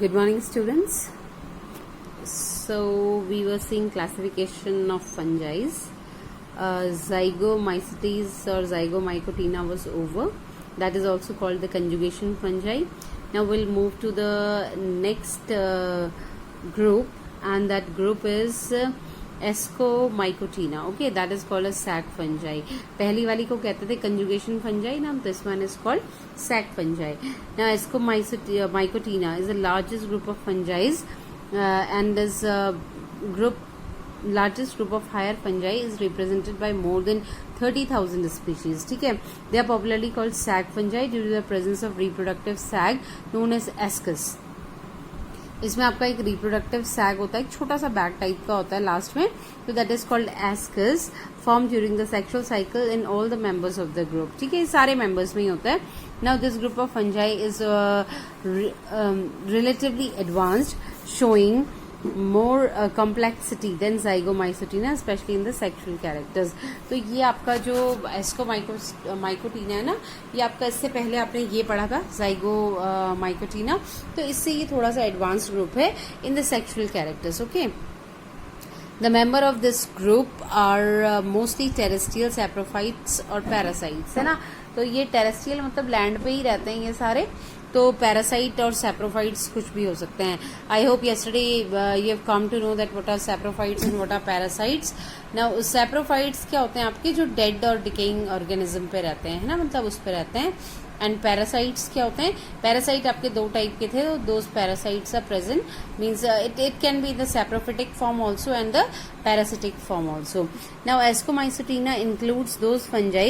Good morning, students. So we were seeing classification of fungi. Zygomycetes or Zygomycotina was over. That is also called the conjugation fungi. Now we'll move to the next group, and that group is Ascomycotina. Okay, that is called as sac fungi. पहली वाली को कहते थे conjugation fungi. Now this one is called sac fungi. Now Ascomycotina is the largest group of fungi, and this largest group of higher fungi is represented by more than 30,000 species. ठीक है, they are popularly called sac fungi due to the presence of reproductive sac known as ascus. इसमें आपका एक reproductive सैग होता है, एक छोटा सा बैग टाइप का होता है लास्ट में, तो that is called ascus, form during the sexual cycle in all the members of the group. ठीक है, ये सारे मेंबर्स में ही होता है. Now this group of fungi is relatively advanced, showing more complexity than Zygomycetina, especially in the sexual characters. तो ये आपका जो Ascomycotina है ना, ये आपका इससे पहले आपने ये पढ़ा था Zygomycotina, तो इससे ये थोड़ा सा एडवांस्ड ग्रुप है in the sexual characters. Okay, the member of this group are mostly terrestrial saprophytes और parasites है ना. तो ये terrestrial मतलब लैंड पे ही रहते हैं ये सारे, तो पैरासाइट और सैप्रोफाइट्स कुछ भी हो सकते हैं. I hope yesterday you have come to know that what are saprophytes and what are parasites. Now saprophytes क्या होते हैं आपके, जो डेड और डिकेइंग ऑर्गेनिज्म पे रहते हैं, है ना, मतलब उस पे रहते हैं. एंड पैरासाइट्स क्या होते हैं, पैरासाइट आपके दो टाइप के थे, those parasites are present, means it can be the saprophytic form also and the parasitic form also. Now Ascomycotina includes those fungi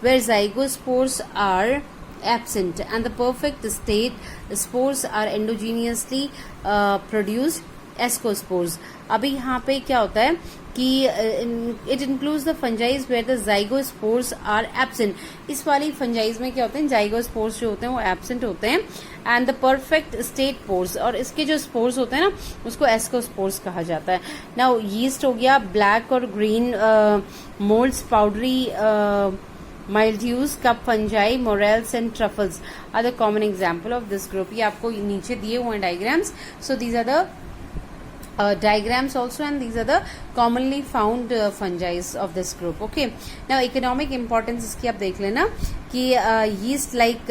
where zygospores are absent and the perfect state spores are endogenously produced ascospores. अभी यहाँ पे क्या होता है कि it includes the fungi where the zygospores are absent. इस वाली fungi में क्या होते हैं, जाइगोस्पोर्स जो होते हैं वो एब्सेंट होते हैं, and the perfect state pores, और इसके जो स्पोर्स होते हैं ना उसको एस्कोस्पोर्स कहा जाता है. नाउ यीस्ट हो गया, ब्लैक और green moulds, powdery mildews, cup fungi, morels and truffles are the common example of this group. ये आपको नीचे दिए हुए diagrams. So these are the diagrams also, and these are the commonly found fungi of this group. Okay, now economic importance इसकी आप देख लेना कि yeast like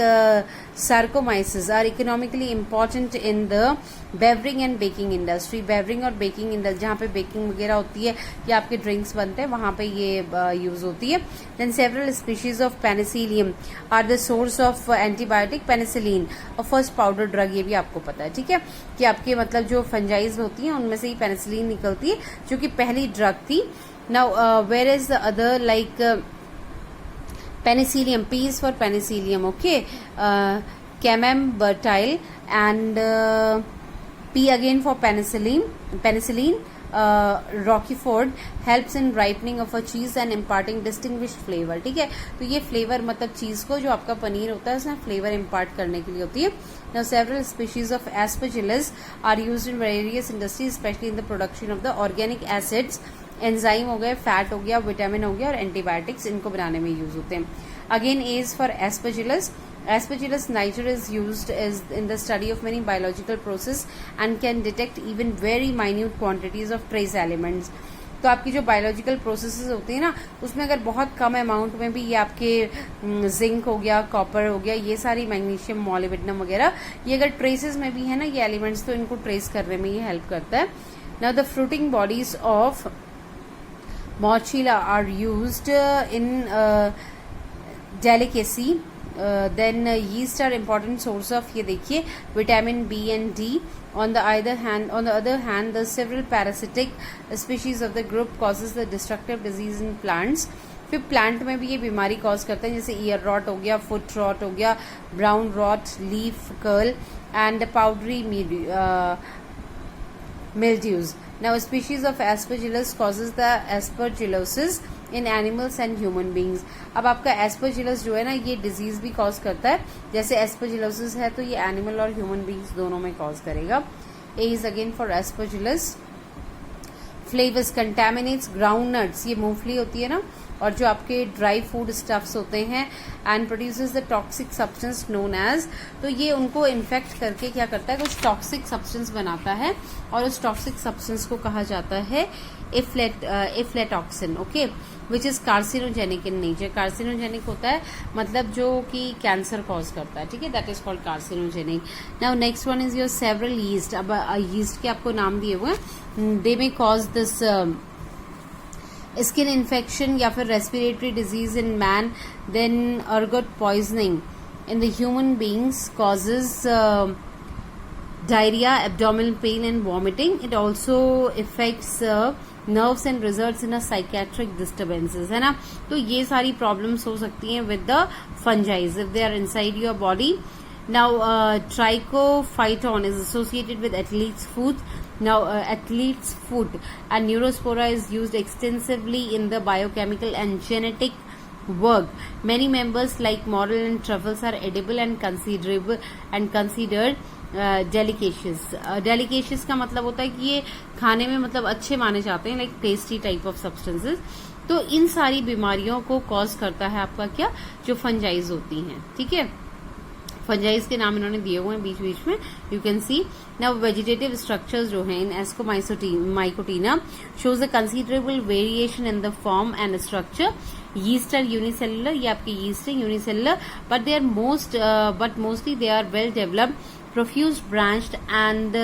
Saccharomyces are economically important in the beverage and baking industry. Beverage और baking industry, जहाँ पे baking वगैरह होती है या आपके ड्रिंक्स बनते हैं, वहाँ पे ये यूज होती है. Then several species of penicillium are the source of antibiotic. Penicillin और फर्स्ट पाउडर ड्रग, ये भी आपको पता है. ठीक है, कि आपके मतलब जो फंजाइज होती हैं उनमें से ही पेनिसिलिन निकलती है, जो कि पहली ड्रग थी. Now where is the other like penicillium, P is for penicillium. Okay, camembert and P again for penicillin. Roquefort helps in ripening of a cheese and imparting distinguished flavor. ठीक है, तो ये फ्लेवर मतलब चीज को जो आपका पनीर होता है उसमें फ्लेवर इम्पार्ट करने के लिए होती है. Now several species of aspergillus are used in various industries, especially in the production of the organic acids. Enzyme हो गए, फैट हो गया, विटामिन हो गया और एंटीबायोटिक्स, इनको बनाने में यूज होते हैं. Again A is for aspergillus. Aspergillus niger is used as in the study of many biological process and can detect even very minute quantities of trace elements. तो आपकी जो बायोलॉजिकल प्रोसेसेस होती है ना, उसमें अगर बहुत कम अमाउंट में भी ये आपके जिंक हो गया, कॉपर हो गया, ये सारी मैग्नीशियम, मॉलिब्डेनम वगैरह, ये अगर ट्रेसेस में भी है ना ये एलिमेंट्स, तो इनको ट्रेस करने में ये हेल्प करता है. Now the fruiting bodies of Mochila are used in delicacy. Then yeast are important source of, ये देखिए, vitamin B and D. On the other hand, the several parasitic species of the group causes the destructive disease in plants. फिर plant में भी ये बीमारी cause करते हैं, जैसे ईयर रॉट हो गया, फुट रॉट हो गया, brown rot, leaf curl and powdery mildews. Now species of aspergillus causes the aspergillosis in animals and human beings. अब आपका aspergillus जो है ना ये डिजीज भी कॉज करता है, जैसे aspergillosis है तो ये एनिमल और ह्यूमन बींग्स दोनों में कॉज करेगा. A is again for aspergillus. Flavus contaminates groundnuts, ये मूंगफली होती है ना, और जो आपके ड्राई फूड स्टफ्स होते हैं, and produces the toxic substance known as, तो ये उनको इन्फेक्ट करके क्या करता है, कुछ टॉक्सिक सब्सटेंस बनाता है और उस टॉक्सिक सब्सटेंस को कहा जाता है aflatoxin, okay, which is carcinogenic in nature. Carcinogenic होता है मतलब जो कि कैंसर कॉज करता है, ठीक है, that is called carcinogenic. Now next one is your several yeast. अब यीस्ट के आपको नाम दिए हुए हैं, they may cause this skin infection या फिर respiratory disease in man, then ergot poisoning in the human beings causes diarrhea, abdominal pain and vomiting. It also affects nerves and results in a psychiatric disturbances, है ना। तो ये सारी problems हो सकती हैं with the fungi if they are inside your body. Now trichophyton is associated with athlete's foot. Now athlete's foot and neurospora is used extensively in the biochemical and genetic work. Many members like morel and truffles are edible and considered डेलिकेशियस। डेलिकेशियस का मतलब होता है कि ये खाने में मतलब अच्छे माने जाते हैं, like tasty type of substances. तो इन सारी बीमारियों को कॉज करता है आपका क्या, जो फंजाइज होती हैं, ठीक है। फंजाइज के नाम इन्होंने दिए हुए हैं बीच बीच में, you can see. Now vegetative structures जो हैं in ascomycotina shows a considerable variation in the form and structure. Yeast are unicellular, ये आपके यीस्ट है unicellular, but they are mostly they are well developed, profuse branched and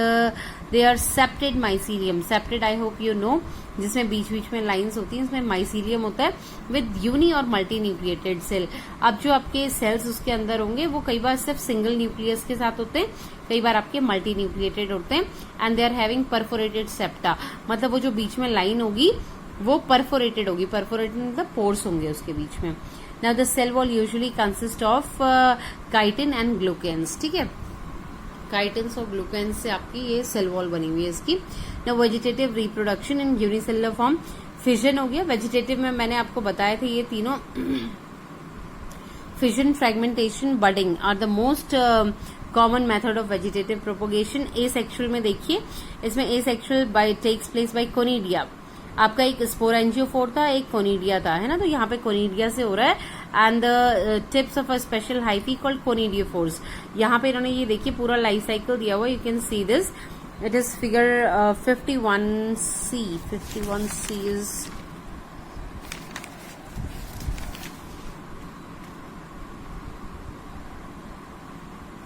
they are septed mycelium. Septed I hope you know, जिसमें बीच बीच में lines होती हैं, इसमें mycelium होता है विद यूनी और मल्टी न्यूक्लिएटेड सेल। अब जो आपके सेल्स उसके अंदर होंगे वो कई बार सिर्फ सिंगल न्यूक्लियस के साथ होते हैं, कई बार आपके मल्टी न्यूक्लिएटेड होते हैं, and they are having perforated septa, मतलब वो जो बीच में लाइन होगी वो परफोरेटेड होगी, परफोरेटेड मतलब पोर्स होंगे उसके बीच में। Now the cell wall usually consist of chitin and glucans, ठीक है, काइटिन्स और ग्लूकेन्स से आपकी ये सेल वॉल बनी हुई है इसकी। ना vegetative reproduction in unicellular form, fission हो गया। वेजिटेटिव में मैंने आपको बताया था ये तीनों, fission, fragmentation, budding are the most common method of vegetative propagation. Asexual में देखिए, इसमें asexual by takes place by conidia, आपका एक स्पोरेंजियोफोर था, एक कोनिडिया था, है ना, तो यहाँ पे कोनिडिया से हो रहा है, and the tips of a special hyphae called कोनिडियोफोर्स। यहाँ पे इन्होंने ये देखिए पूरा लाइफ साइकिल दिया हुआ, you can see this, it is figure 51C। 51C is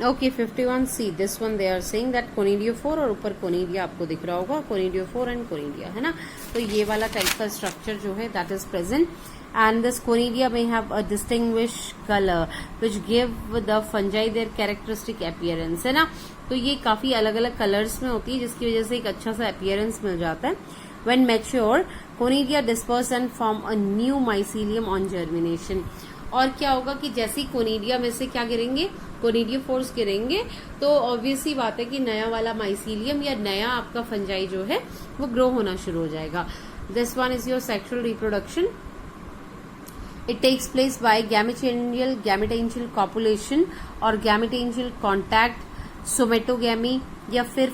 okay 51C, this one they are saying that conidiophore, और ऊपर कोनिडिया आपको दिख रहा होगा, कोनिडियोफोर एंड कोनिडिया, है ना। तो ये वाला टाइप का स्ट्रक्चर जो है that is present, and this conidia may have a distinguished color which give the fungi their characteristic appearance, है ना। तो ये काफी अलग अलग कलर्स में होती है जिसकी वजह से एक अच्छा सा अपीयरेंस मिल जाता है। when mature conidia disperse and form a new mycelium on germination। और क्या होगा कि जैसे ही कोनिडिया में से क्या गिरेंगे, कोनिडियोफोर्स गिरेंगे, तो ऑब्वियस ही बात है कि नया वाला माइसीलियम या नया आपका फंजाई जो है वो ग्रो होना शुरू हो जाएगा। This one is your sexual reproduction. It takes place by gametangel copulation और gametangel contact, somatogamy या फिर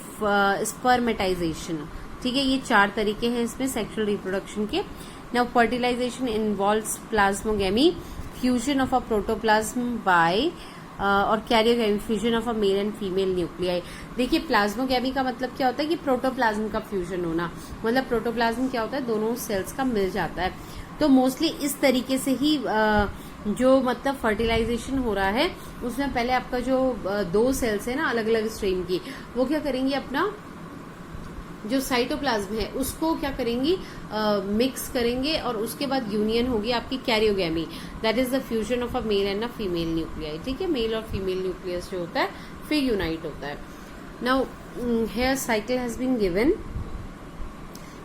spermatization, ठीक है। ये 4 तरीके हैं इसमें सेक्सुअल रिप्रोडक्शन के। Now fertilization involves plasmogamy, fusion of a protoplasm by और karyogamy, fusion of a male and female nuclei. देखिए प्लाज्मोगैमी का मतलब क्या होता है कि प्रोटोप्लाज्म का फ्यूजन होना, मतलब प्रोटोप्लाज्म क्या होता है, दोनों सेल्स का मिल जाता है। तो मोस्टली इस तरीके से ही जो मतलब फर्टिलाइजेशन हो रहा है, उसमें पहले आपका जो 2 सेल्स है ना अलग अलग स्ट्रेन की, वो क्या करेंगी, अपना जो साइटोप्लाज्म है उसको क्या करेंगी, मिक्स करेंगे, और उसके बाद यूनियन होगी आपकी karyogamy, that is the fusion of a male and a female nuclei, ठीक है। मेल और फीमेल न्यूक्लियस जो होता है फिर यूनाइट होता है। Now here cycle has been given.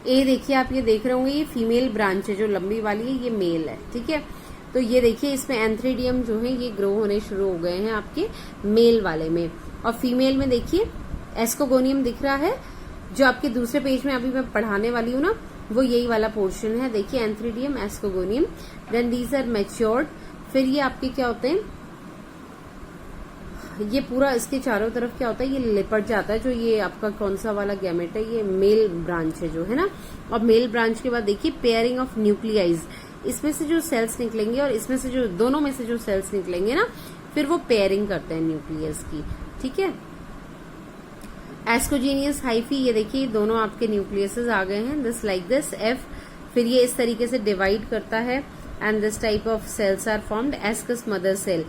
ये देखिए आप ये देख रहे होंगे, ये फीमेल ब्रांच है जो लंबी वाली है, ये मेल है, ठीक है। तो ये देखिए इसमें एंथ्रीडियम जो है ये ग्रो होने शुरू हो गए हैं आपके मेल वाले में, और फीमेल में देखिए एस्कोगोनियम दिख रहा है, जो आपके दूसरे पेज में अभी मैं पढ़ाने वाली हूँ ना, वो यही वाला पोर्शन है। देखिए antheridium, ascogonium, then these are matured. फिर ये आपके क्या होते हैं, ये पूरा इसके चारों तरफ क्या होता है, ये लिपट जाता है। जो ये आपका कौन सा वाला गैमेट है, ये मेल ब्रांच है जो है ना। और मेल ब्रांच के बाद देखिए पेयरिंग ऑफ न्यूक्लियाइज, इसमें से जो सेल्स निकलेंगे और इसमें से जो दोनों में से जो सेल्स निकलेंगे ना, फिर वो पेयरिंग करते हैं न्यूक्लियस की, ठीक है। एस्कोजीनियस हाइफी, ये देखिए दोनों आपके न्यूक्लियसेस आ गए हैं, दिस लाइक दिस एफ, फिर ये इस तरीके से डिवाइड करता है and this type of cells are formed, ascus mother cell,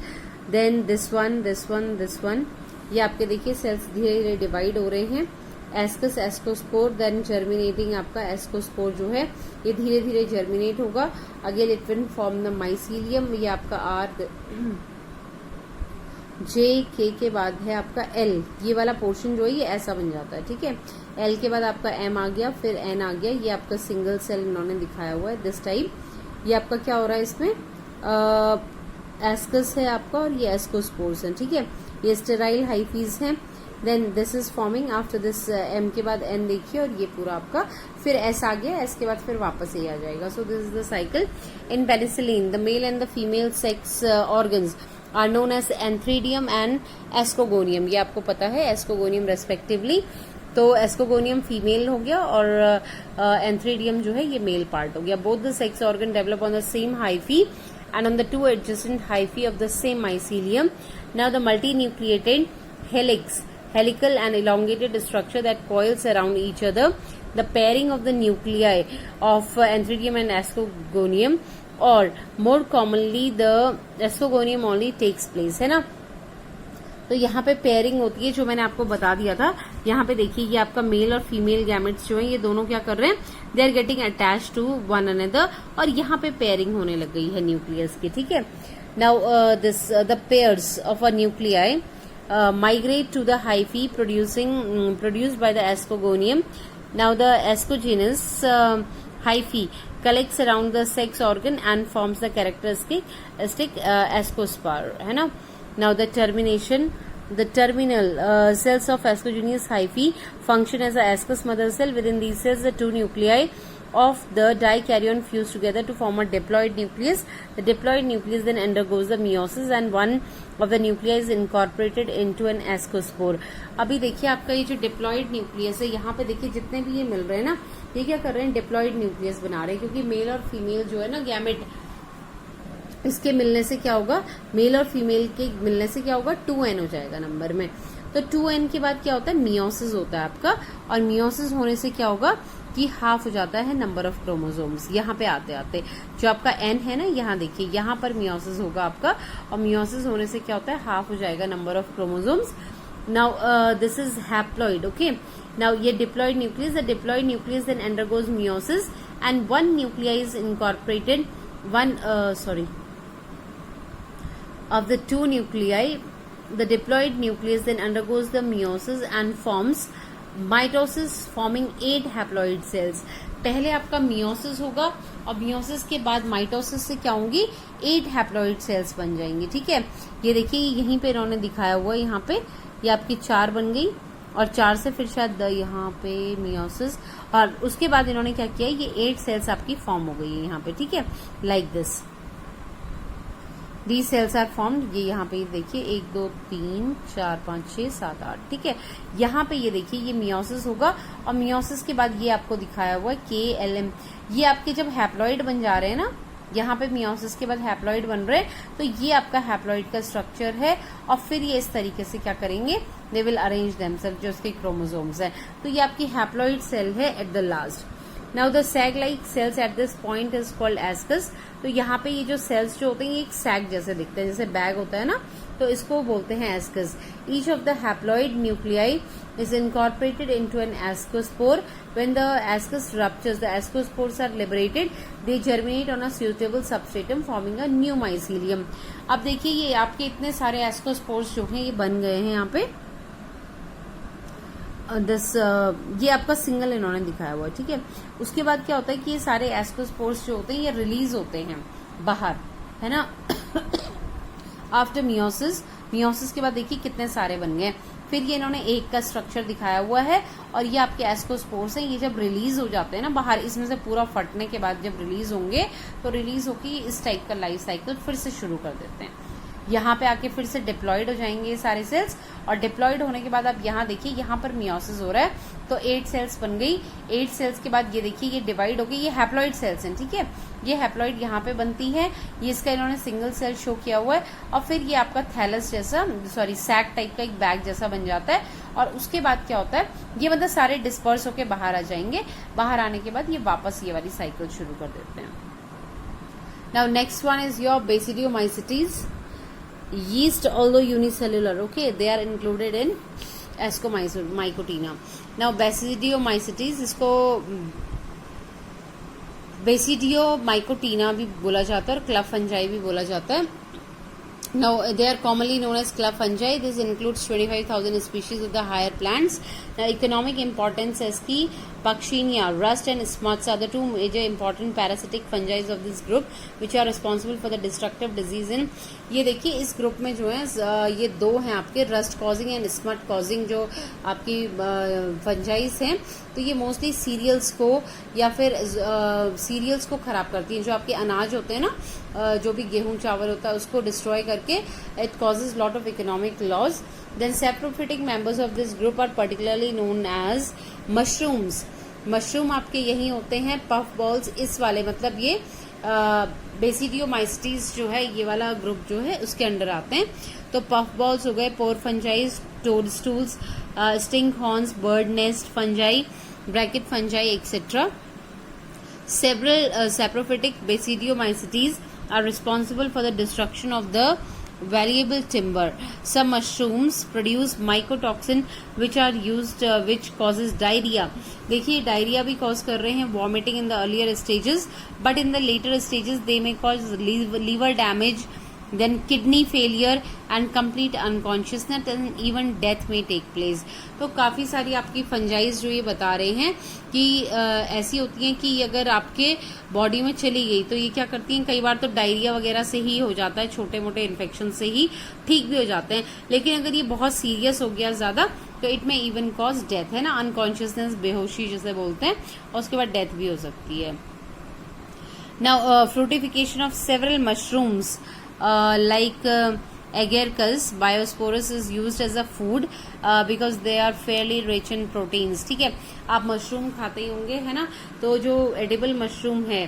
then this one this one this one, ये आपके देखिए सेल्स धीरे धीरे डिवाइड हो रहे हैं, एस्कस एस्कोस्पोर, देन जर्मिनेटिंग आपका एस्कोस्पोर जो है ये धीरे धीरे जर्मिनेट होगा, again it will form the mycelium, ये आपका आर जे के बाद है आपका एल, ये वाला पोर्शन जो है ये ऐसा बन जाता है, ठीक है। एल के बाद आपका एम आ गया, फिर एन आ गया, ये आपका सिंगल सेल इन्होंने दिखाया हुआ है दिस टाइप। ये आपका क्या हो रहा है इसमें, एस्कस है आपका और ये एस्कोस्पोर्स है, ठीक है। ये स्टेराइल हाइफीज हैं, then this is forming after this M के बाद एन देखिए, और ये पूरा आपका फिर एस आ गया, एस के बाद फिर वापस ए आ जाएगा। So this is the cycle in penicillin. The male and the female sex organs are known as antheridium and ascogonium, ये आपको पता है, एस्कोगोनियम रेस्पेक्टिवली। तो एस्कोगोनियम फीमेल हो गया और एंथ्रीडियम जो है ये मेल पार्ट हो गया। Both the sex organ develop on the same hyphae and on the two adjacent hyphae of the same mycelium. Now the multinucleated helix, helical and elongated structure that coils around each other. The pairing of the nuclei of Anthridium and Ascogonium, or more commonly the Ascogonium only takes place, है ना। तो यहाँ पे pairing होती है, जो मैंने आपको बता दिया था। यहाँ पे देखिए ये आपका मेल और फीमेल गैमेट्स जो है ये दोनों क्या कर रहे हैं, they are getting attach to one another, और यहाँ पे पेयरिंग होने लग गई है न्यूक्लियस की, ठीक है। Now this the pairs of a nuclei migrate to the hyphae produced by the ascogonium. Now the ascogenous hyphae collects around the sex organ and forms the characteristic ascospore, है ना। Now the terminal cells of ascogenous hyphae function as a ascus mother cell. Within these cells, the two nuclei of the dikaryon fuse together to form a diploid nucleus. The diploid nucleus then undergoes the meiosis and one of the nuclei is incorporated into an ascospore. अभी देखिए आपका ये जो diploid nucleus है, यहाँ पे देखिए जितने भी ये मिल रहे हैं ना, ये क्या कर रहे हैं, डिप्लॉइड न्यूक्लियस बना रहे हैं, क्योंकि मेल और फीमेल जो है ना गैमेट, इसके मिलने से क्या होगा, मेल और फीमेल के मिलने से क्या होगा, 2n हो जाएगा नंबर में। तो 2n के बाद क्या होता है, मियोसिस होता है आपका, और मियोसिस होने से क्या होगा कि हाफ हो जाता है नंबर ऑफ क्रोमोसोम्स। यहाँ पे आते आते जो आपका n है ना, यहाँ देखिए यहाँ पर मियोसिस होगा आपका, और मियोसिस होने से क्या होता है, हाफ हो जाएगा number of chromosomes. Now this is haploid, okay. Now ये diploid nucleus, the diploid nucleus then undergoes meiosis and one nuclei is incorporated, of the two nuclei. The diploid nucleus then undergoes the meiosis and forms mitosis, forming 8 haploid cells. पहले आपका meiosis होगा और meiosis के बाद mitosis से क्या होंगी, 8 haploid cells बन जाएंगी, ठीक है। ये देखिए यहीं पे इन्होंने दिखाया हुआ है, यहाँ पे ये आपकी 4 बन गई, और 4 से फिर शायद यहाँ पे मियोसिस, और उसके बाद इन्होंने क्या किया, ये 8 सेल्स आपकी फॉर्म हो गई है यहाँ पे, ठीक है, like this. These cells are formed, ये यहाँ पे देखिए 1 2 3 4 5 6 7 8, ठीक है। यहाँ पे ये देखिए ये मियोसिस होगा, और मियोसिस के बाद ये आपको दिखाया हुआ है KLM। ये आपके जब हैप्लॉइड बन जा रहे हैं ना, यहाँ पे मियोसिस के बाद हैप्लॉइड बन रहे हैं, तो ये आपका हैप्लॉइड का स्ट्रक्चर है, और फिर ये इस तरीके से क्या करेंगे, दे विल अरेंज देमसेल्फ, जो उसके क्रोमोसोम्स है। तो ये आपकी हैप्लॉइड सेल है at the last. Now the sac like cells at this point is called ascus. तो यहाँ पे ये जो सेल्स जो होते हैं ये एक सैग जैसे दिखते हैं, जैसे बैग होता है ना, तो इसको बोलते हैं ascus. Each of the haploid nuclei is incorporated into an ascospore. When the ascus ruptures, the ascospores are liberated. They germinate on a suitable substratum, forming a new mycelium. अब देखिए ये आपके इतने सारे ascospores जो हैं ये बन गए हैं यहाँ पे। ये आपका सिंगल इन्होंने दिखाया हुआ है, ठीक है। उसके बाद क्या होता है कि ये सारे एस्कोस्पोर्स जो होते हैं ये रिलीज होते हैं बाहर, है ना। आफ्टर मियोसिस के बाद देखिए कितने सारे बन गए। फिर ये इन्होंने एक का स्ट्रक्चर दिखाया हुआ है, और ये आपके एस्कोस्पोर्स हैं, ये जब रिलीज हो जाते हैं ना बाहर, इसमें से पूरा फटने के बाद जब रिलीज होंगे, तो रिलीज होके इस टाइप का लाइफ साइकिल फिर से शुरू कर देते हैं। यहाँ पे आके फिर से डिप्लॉइड हो जाएंगे ये सारे सेल्स, और डिप्लॉइड होने के बाद आप यहाँ देखिए यहाँ पर मियोसिस हो रहा है, तो 8 सेल्स बन गई। 8 सेल्स के बाद ये देखिए ये डिवाइड हो गई, ये हैप्लॉइड सेल्स हैं, ठीक है, ये हैप्लॉइड यहाँ पे बनती है, ये इसका इन्होंने सिंगल सेल शो किया हुआ है, और फिर ये आपका थैलस जैसा सैक टाइप का एक बैग जैसा बन जाता है, और उसके बाद क्या होता है, ये मतलब सारे डिस्पर्स होके बाहर आ जाएंगे, बाहर आने के बाद ये वापस ये वाली साइकिल शुरू कर देते हैं। Now next one is your basidiomycetes, yeast although unicellular, okay, they are included in Ascomycotina. Now Basidiomycetes, इसको Basidiomycotina भी बोला जाता है और क्लब फंजाई भी बोला जाता है। Now they are commonly known as club fungi. This includes 25,000 species of the higher plants. Now economic importance is की Puccinia, rust and smuts are the two major important parasitic fungi of this group, which are responsible for the destructive disease in. ये देखिए इस group में जो है ये दो हैं आपके rust causing and smut causing जो आपकी फंजाइज हैं, तो ये मोस्टली सीरियल्स को या फिर सीरियल्स को खराब करती हैं, जो आपके अनाज होते हैं ना, जो भी गेहूं चावल होता है उसको डिस्ट्रॉय करके it causes lot of economic loss. Then saprophytic members of this group are particularly known as mushrooms. Mushroom आपके यही होते हैं, पफ बॉल्स इस वाले, मतलब ये बेसिडियोमाइसिटीज जो है ये वाला ग्रुप जो है उसके अंडर आते हैं। तो पफ बॉल्स हो गए, pore fungi, toadstools, stinkhorns, bird nest fungi, bracket fungi etcetera. Several saprophytic basidiomycetes are responsible for the destruction of the variable timber. Some mushrooms produce mycotoxin which are used which causes diarrhea. देखिए diarrhoea भी cause कर रहे हैं, vomiting in the earlier stages, but in the later stages they may cause liver damage, then kidney failure and complete unconsciousness and even death may take place. तो काफ़ी सारी आपकी fungi जो ये बता रहे हैं कि ऐसी होती हैं कि अगर आपके बॉडी में चली गई तो ये क्या करती हैं, कई बार तो डायरिया वगैरह से ही हो जाता है, छोटे मोटे इन्फेक्शन से ही ठीक भी हो जाते हैं, लेकिन अगर ये बहुत सीरियस हो गया ज़्यादा तो इट में इवन कॉज डेथ, है ना, अनकॉन्शियसनेस, बेहोशी जिसे बोलते हैं, और उसके बाद डेथ भी हो सकती है। Now fructification of several mushrooms like agaricus, Biosporus is used as a food because they are fairly rich in proteins. ठीक है, आप मशरूम खाते ही होंगे, है ना, तो जो एडिबल मशरूम है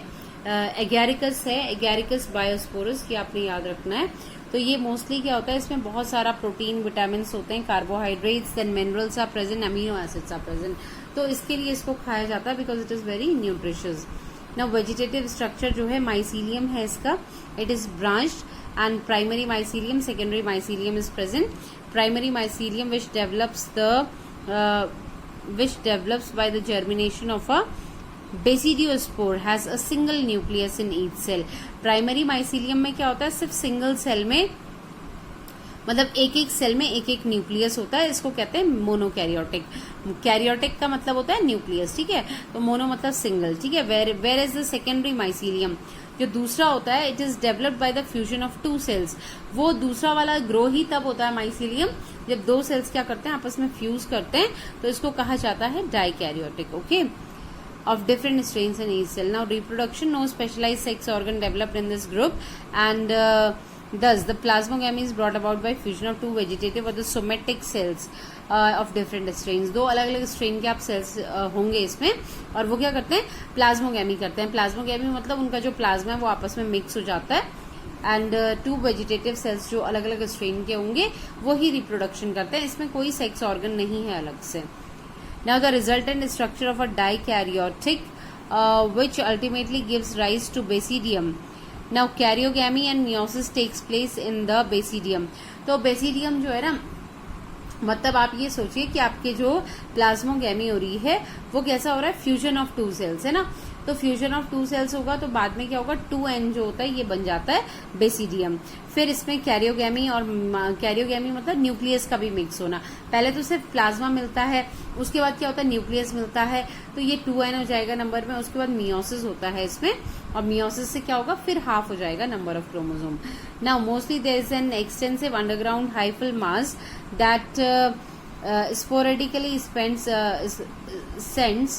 एगैरिकस है, एगैरिकस बायोस्पोरस, ये आपने याद रखना है। तो ये मोस्टली क्या होता है, इसमें बहुत सारा प्रोटीन, विटामिन होते हैं, carbohydrates, then minerals are present, amino acids are present, तो इसके लिए इसको खाया जाता है because it is very nutritious. Now vegetative structure जो है माइसीलियम है इसका, it is branched and primary mycelium, secondary mycelium is present. Primary mycelium which develops by the germination of a basidiospore has a single nucleus in each cell. Primary mycelium में क्या होता है, सिर्फ single cell में, मतलब एक एक cell में एक एक न्यूक्लियस होता है, इसको कहते हैं मोनोकैरियोटिक। कैरियोटिक का मतलब होता है न्यूक्लियस, ठीक है, तो मोनो मतलब सिंगल, ठीक है। Where is the secondary mycelium जो दूसरा होता है, it is developed by the fusion of two cells. वो दूसरा वाला ग्रो ही तब होता है माइसीलियम जब दो सेल्स क्या करते हैं, आपस में फ्यूज करते हैं, तो इसको कहा जाता है dikaryotic, okay, of different strains in each cell. Now reproduction, no specialized sex organ developed in this group, and thus the plasmogamy is brought about by fusion of two vegetative or the somatic cells of different strains. दो अलग अलग strain के आप sales होंगे इसमें, और वो क्या करते हैं, प्लाज्मोगैमी करते हैं। प्लाज्मोगैमी मतलब उनका जो प्लाज्मा है वो आपस में मिक्स हो जाता है, एंड टू वेजिटेटिव सेल्स जो अलग अलग स्ट्रेन के होंगे वो ही रिप्रोडक्शन करते हैं, इसमें कोई सेक्स ऑर्गन नहीं है अलग से। Now the resultant structure of a dikaryotic which ultimately gives rise to basidium. Now karyogamy and meiosis takes place in the basidium. तो basidium जो है ना, मतलब आप ये सोचिए कि आपके जो प्लाज्मोगैमी हो रही है वो कैसा हो रहा है, फ्यूजन ऑफ टू सेल्स, है ना, तो फ्यूजन ऑफ टू सेल्स होगा तो बाद में क्या होगा, 2n जो होता है ये बन जाता है बेसिडियम। फिर इसमें कैरियोगैमी, और कैरियोगैमी मतलब न्यूक्लियस का भी मिक्स होना, पहले तो सिर्फ प्लाज्मा मिलता है, उसके बाद क्या होता है, न्यूक्लियस मिलता है, तो ये 2n हो जाएगा नंबर में, उसके बाद मियोसिस होता है इसमें, और मियोसिस से क्या होगा, फिर हाफ हो जाएगा number of chromosome. Now mostly there is an extensive underground hyphal mass that sporadically sends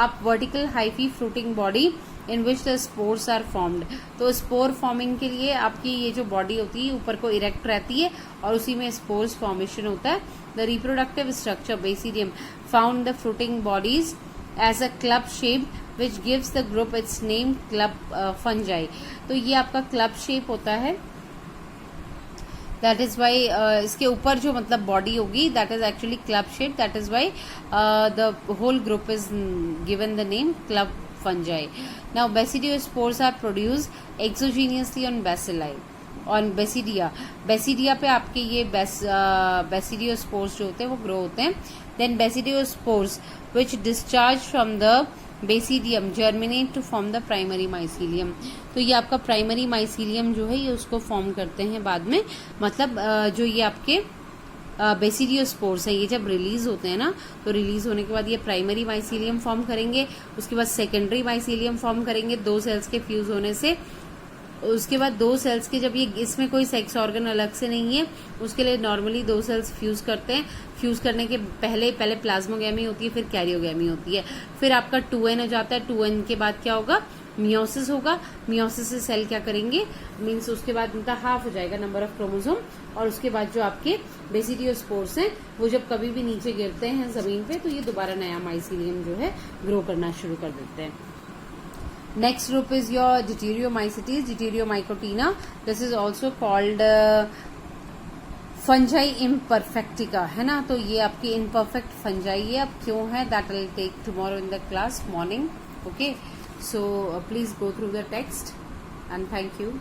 up vertical hyphae fruiting body in which the spores are formed. तो स्पोर फॉर्मिंग के लिए आपकी ये जो बॉडी होती है ऊपर को इरेक्ट रहती है और उसी में स्पोर्स फॉर्मेशन होता है। The reproductive structure basidium found the fruiting bodies as a club shape which gives the group its name club fungi. तो ये आपका क्लब शेप होता है, दैट इज वाई इसके ऊपर जो मतलब बॉडी होगी that is actually club shape, that is why the whole group is given the name club fungi. Now basidiospores are produced exogenously on basidia, on basidia. Basidia पे आपके ये basidiospores जो होते हैं वो ग्रो होते हैं। Then basidiospores which discharge from the basidium germinate to form the primary mycelium. तो ये आपका प्राइमरी माइसीलियम जो है ये उसको फॉर्म करते हैं बाद में, मतलब जो ये आपके बेसिडियोस्पोर्स हैं ये जब रिलीज होते हैं ना, तो रिलीज होने के बाद ये प्राइमरी माइसीलियम फॉर्म करेंगे, उसके बाद सेकेंडरी माइसीलियम फॉर्म करेंगे 2 सेल्स के फ्यूज होने से। उसके बाद 2 सेल्स के जब ये इसमें कोई सेक्स ऑर्गन अलग से नहीं है उसके लिए नॉर्मली 2 सेल्स फ्यूज करते हैं। फ्यूज करने के पहले प्लाज्मोगैमी होती है, फिर कैरियोगैमी होती है, फिर आपका 2n हो जाता है। 2n के बाद क्या होगा, मियोसिस होगा। मियोसिस से सेल क्या करेंगे, मीन्स उसके बाद उनका हाफ हो जाएगा नंबर ऑफ क्रोमोसोम, और उसके बाद जो आपके बेसिडियोस्पोर्स हैं वो जब कभी भी नीचे गिरते हैं जमीन पे तो ये दोबारा नया माइसीलियम जो है ग्रो करना शुरू कर देते हैं। Next group is your Deuteriomycetes, Deuteriomycotina. This is also called fungi imperfectica, है ना। तो ये आपकी imperfect fungi है। अब क्यों है, that I'll take tomorrow in the class morning. Okay, so please go through the text and thank you.